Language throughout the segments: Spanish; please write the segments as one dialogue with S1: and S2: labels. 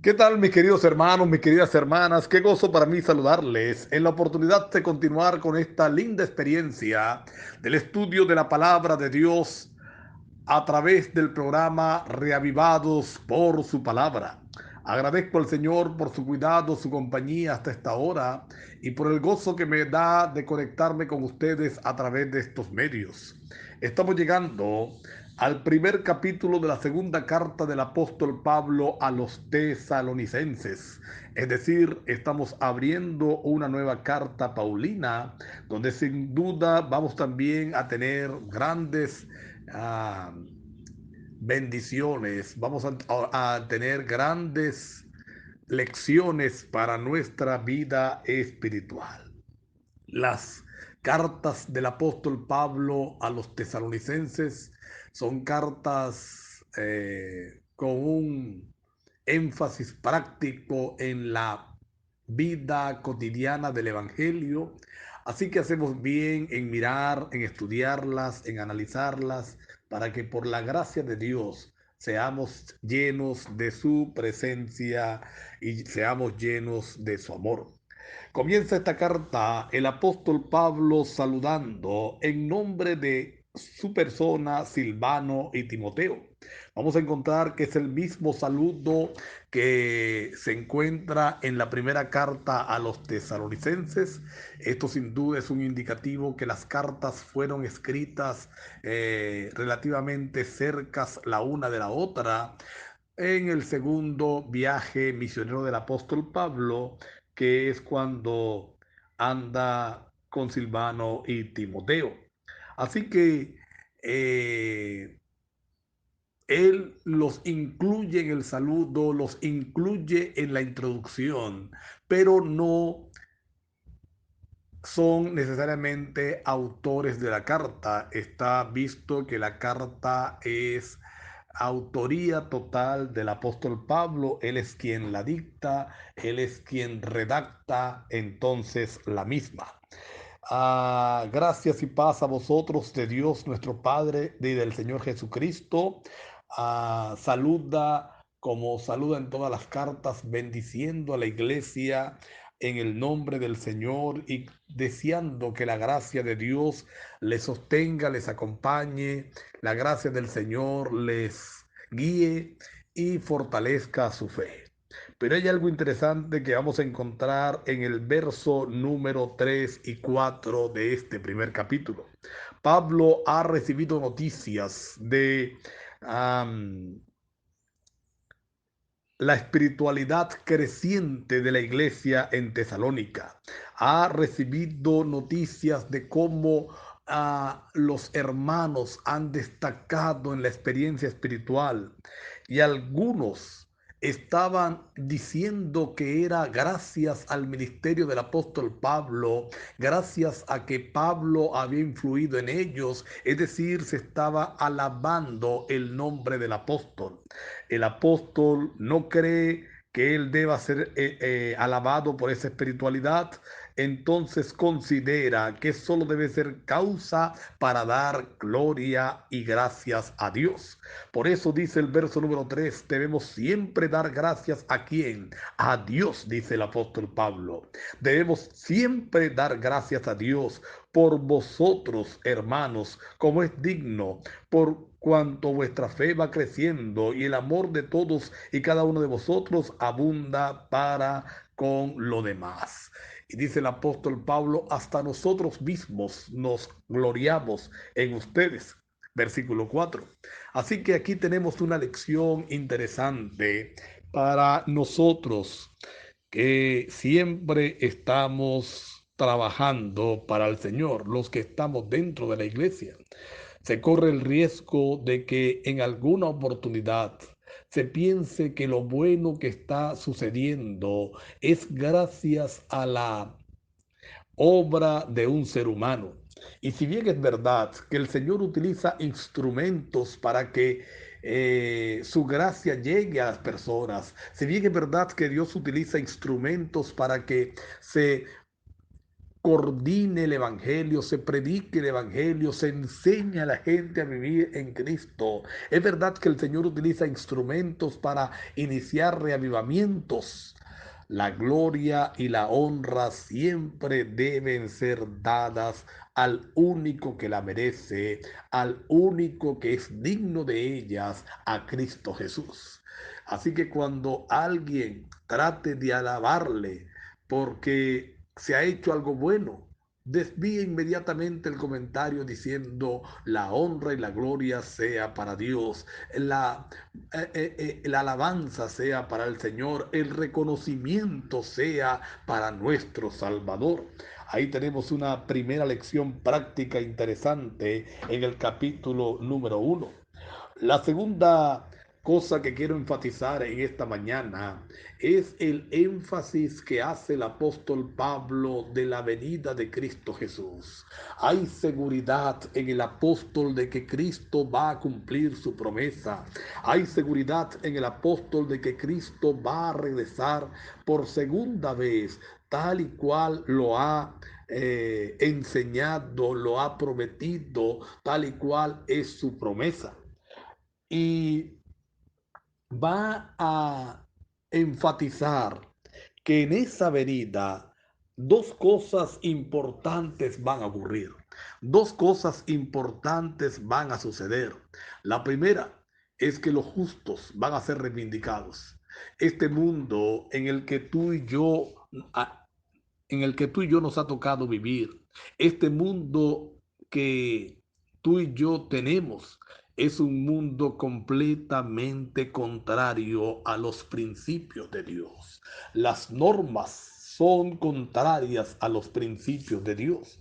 S1: ¿Qué tal, mis queridos hermanos, mis queridas hermanas? Qué gozo para mí saludarles en la oportunidad de continuar con esta linda experiencia del estudio de la palabra de Dios a través del programa Reavivados por su palabra. Agradezco al Señor por su cuidado, su compañía hasta esta hora y por el gozo que me da de conectarme con ustedes a través de estos medios. Estamos llegando al primer capítulo de la segunda carta del apóstol Pablo a los tesalonicenses. Es decir, estamos abriendo una nueva carta paulina donde sin duda vamos también a tener grandes ah, bendiciones, vamos a tener grandes lecciones para nuestra vida espiritual. Las cartas del apóstol Pablo a los tesalonicenses son cartas con un énfasis práctico en la vida cotidiana del Evangelio. Así que hacemos bien en mirar, en estudiarlas, en analizarlas, para que por la gracia de Dios seamos llenos de su presencia y seamos llenos de su amor. Comienza esta carta el apóstol Pablo saludando en nombre de su persona, Silvano y Timoteo. Vamos a encontrar que es el mismo saludo que se encuentra en la primera carta a los tesalonicenses. Esto sin duda es un indicativo que las cartas fueron escritas relativamente cercas la una de la otra en el segundo viaje misionero del apóstol Pablo, que es cuando anda con Silvano y Timoteo. Así que eh, él los incluye en el saludo, los incluye en la introducción, pero no son necesariamente autores de la carta. Está visto que la carta es autoría total del apóstol Pablo. Él es quien la dicta, él es quien redacta entonces la misma. Gracias y paz a vosotros de Dios nuestro Padre y del Señor Jesucristo. Saluda como saluda en todas las cartas, bendiciendo a la iglesia en el nombre del Señor y deseando que la gracia de Dios les sostenga, les acompañe, la gracia del Señor les guíe y fortalezca su fe. Pero hay algo interesante que vamos a encontrar en el verso número 3 y 4 de este primer capítulo. Pablo ha recibido noticias de um, la espiritualidad creciente de la iglesia en Tesalónica. Ha recibido noticias de cómo los hermanos han destacado en la experiencia espiritual y algunos estaban diciendo que era gracias al ministerio del apóstol Pablo, gracias a que Pablo había influido en ellos, es decir, se estaba alabando el nombre del apóstol. El apóstol no cree que él deba ser alabado por esa espiritualidad, entonces considera que solo debe ser causa para dar gloria y gracias a Dios. Por eso dice el verso número 3, debemos siempre dar gracias a quién, a Dios, dice el apóstol Pablo. Debemos siempre dar gracias a Dios por vosotros, hermanos, como es digno, por cuanto vuestra fe va creciendo y el amor de todos y cada uno de vosotros abunda para con lo demás. Y dice el apóstol Pablo, hasta nosotros mismos nos gloriamos en ustedes. Versículo 4. Así que aquí tenemos una lección interesante para nosotros que siempre estamos trabajando para el Señor, los que estamos dentro de la iglesia. Se corre el riesgo de que en alguna oportunidad se piense que lo bueno que está sucediendo es gracias a la obra de un ser humano. Y si bien es verdad que el Señor utiliza instrumentos para que su gracia llegue a las personas, si bien es verdad que Dios utiliza instrumentos para que se coordine el evangelio, se predique el evangelio, se enseña a la gente a vivir en Cristo. Es verdad que el Señor utiliza instrumentos para iniciar reavivamientos. La gloria y la honra siempre deben ser dadas al único que la merece, al único que es digno de ellas, a Cristo Jesús. Así que cuando alguien trate de alabarle porque se ha hecho algo bueno, desvíe inmediatamente el comentario diciendo la honra y la gloria sea para Dios, la alabanza sea para el Señor, el reconocimiento sea para nuestro Salvador. Ahí tenemos una primera lección práctica interesante en el capítulo número 1. La segunda cosa que quiero enfatizar en esta mañana es el énfasis que hace el apóstol Pablo de la venida de Cristo Jesús. Hay seguridad en el apóstol de que Cristo va a cumplir su promesa. Hay seguridad en el apóstol de que Cristo va a regresar por segunda vez, tal y cual lo ha enseñado, lo ha prometido, tal y cual es su promesa. Y va a enfatizar que en esa venida dos cosas importantes van a ocurrir. Dos cosas importantes van a suceder. La primera es que los justos van a ser reivindicados. Este mundo en el que tú y yo en el que tú y yo nos ha tocado vivir, este mundo que tú y yo tenemos, es un mundo completamente contrario a los principios de Dios. Las normas son contrarias a los principios de Dios.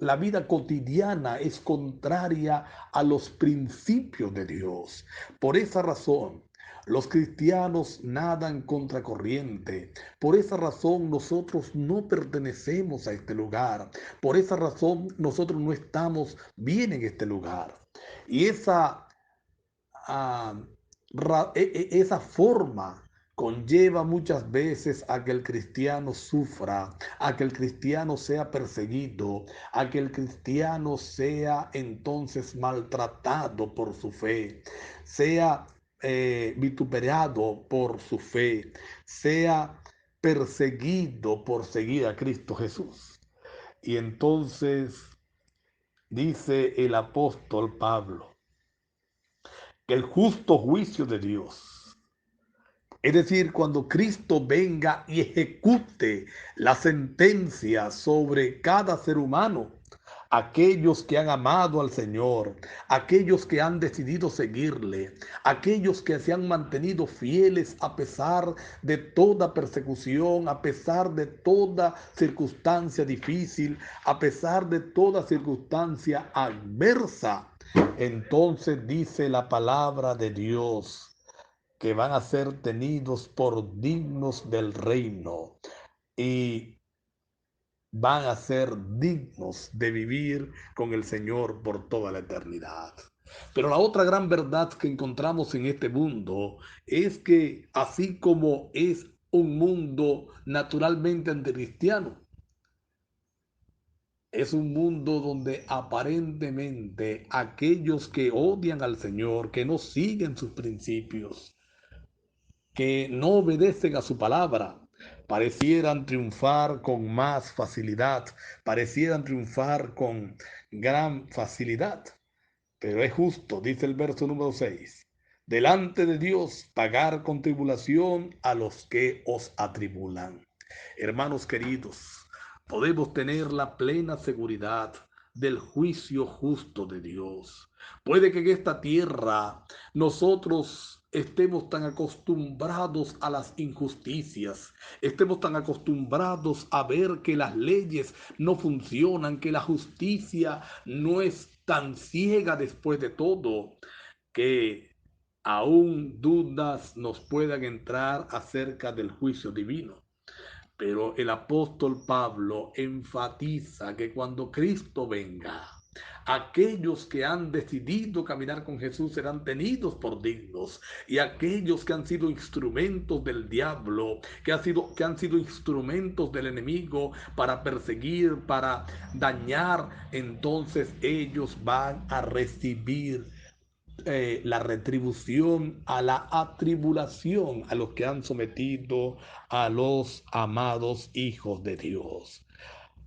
S1: La vida cotidiana es contraria a los principios de Dios. Por esa razón, los cristianos nadan contracorriente. Por esa razón nosotros no pertenecemos a este lugar. Por esa razón nosotros no estamos bien en este lugar. Y ah, esa forma conlleva muchas veces a que el cristiano sufra, a que el cristiano sea perseguido, a que el cristiano sea entonces maltratado por su fe, sea vituperado por su fe, sea perseguido por seguir a Cristo Jesús. Y entonces dice el apóstol Pablo que el justo juicio de Dios, es decir, cuando Cristo venga y ejecute la sentencia sobre cada ser humano, aquellos que han amado al Señor, aquellos que han decidido seguirle, aquellos que se han mantenido fieles a pesar de toda persecución, a pesar de toda circunstancia difícil, a pesar de toda circunstancia adversa. Entonces dice la palabra de Dios que van a ser tenidos por dignos del reino y van a ser dignos de vivir con el Señor por toda la eternidad. Pero la otra gran verdad que encontramos en este mundo es que así como es un mundo naturalmente anticristiano, es un mundo donde aparentemente aquellos que odian al Señor, que no siguen sus principios, que no obedecen a su palabra, parecieran triunfar con más facilidad, parecieran triunfar con gran facilidad. Pero es justo, dice el verso número 6, delante de Dios pagar con tribulación a los que os atribulan. Hermanos queridos, podemos tener la plena seguridad del juicio justo de Dios. Puede que en esta tierra nosotros estemos tan acostumbrados a las injusticias, estemos tan acostumbrados a ver que las leyes no funcionan, que la justicia no es tan ciega después de todo, que aún dudas nos puedan entrar acerca del juicio divino. Pero el apóstol Pablo enfatiza que cuando Cristo venga, Aquellos que han decidido caminar con Jesús serán tenidos por dignos, y aquellos que han sido instrumentos del diablo, que han sido instrumentos del enemigo para perseguir, para dañar, entonces ellos van a recibir la retribución a la atribulación a los que han sometido a los amados hijos de Dios.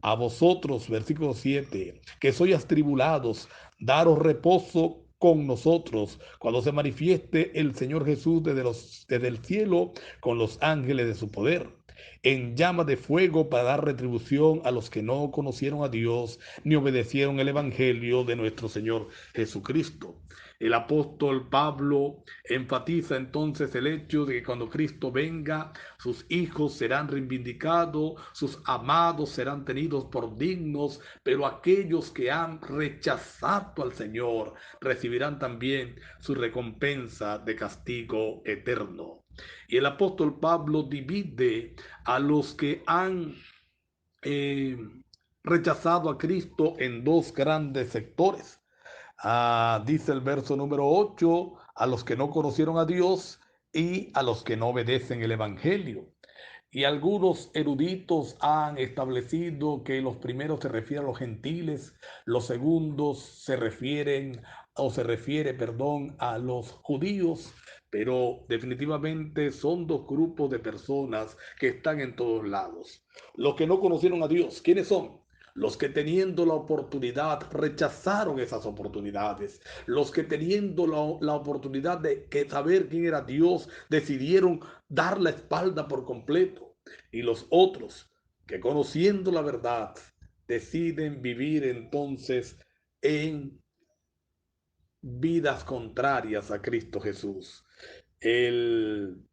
S1: A vosotros, versículo 7, que sois atribulados, daros reposo con nosotros cuando se manifieste el Señor Jesús desde el cielo con los ángeles de su poder, en llama de fuego para dar retribución a los que no conocieron a Dios ni obedecieron el Evangelio de nuestro Señor Jesucristo. El apóstol Pablo enfatiza entonces el hecho de que cuando Cristo venga, sus hijos serán reivindicados, sus amados serán tenidos por dignos, pero aquellos que han rechazado al Señor recibirán también su recompensa de castigo eterno. Y el apóstol Pablo divide a los que han eh, rechazado a Cristo en dos grandes sectores. Dice el verso número 8, a los que no conocieron a Dios y a los que no obedecen el Evangelio. Y algunos eruditos han establecido que los primeros se refieren a los gentiles, los segundos se refiere, perdón, a los judíos, pero definitivamente son dos grupos de personas que están en todos lados. Los que no conocieron a Dios, ¿quiénes son? Los que teniendo la oportunidad rechazaron esas oportunidades. Los que teniendo la oportunidad de saber quién era Dios, decidieron dar la espalda por completo. Y los otros que conociendo la verdad deciden vivir entonces en vidas contrarias a Cristo Jesús. El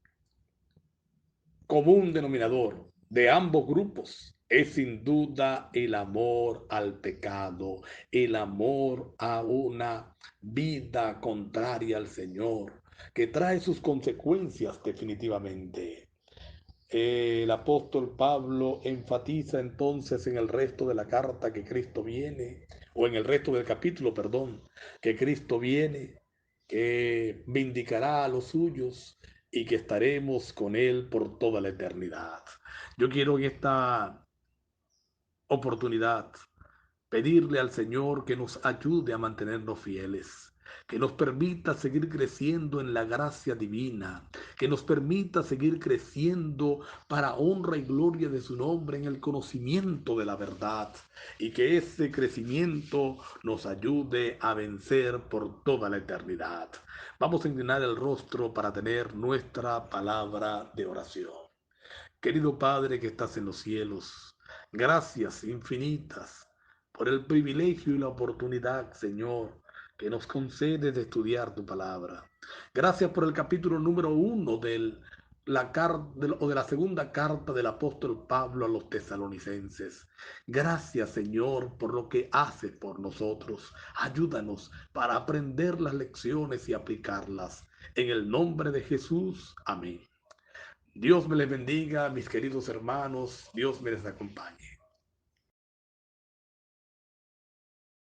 S1: común denominador de ambos grupos es sin duda el amor al pecado, el amor a una vida contraria al Señor, que trae sus consecuencias definitivamente. El apóstol Pablo enfatiza entonces en el resto de la carta que Cristo viene, o en el resto del capítulo, perdón, que Cristo viene, que vindicará a los suyos y que estaremos con Él por toda la eternidad. Yo quiero en esta oportunidad pedirle al Señor que nos ayude a mantenernos fieles, que nos permita seguir creciendo en la gracia divina, que nos permita seguir creciendo para honra y gloria de su nombre en el conocimiento de la verdad, y que ese crecimiento nos ayude a vencer por toda la eternidad. Vamos a inclinar el rostro para tener nuestra palabra de oración. Querido Padre que estás en los cielos, gracias infinitas por el privilegio y la oportunidad, Señor, que nos concedes de estudiar tu palabra. Gracias por el capítulo número 1 de la segunda carta del apóstol Pablo a los tesalonicenses. Gracias, Señor, por lo que haces por nosotros. Ayúdanos para aprender las lecciones y aplicarlas. En el nombre de Jesús. Amén. Dios me les bendiga, mis queridos hermanos. Dios me les acompañe.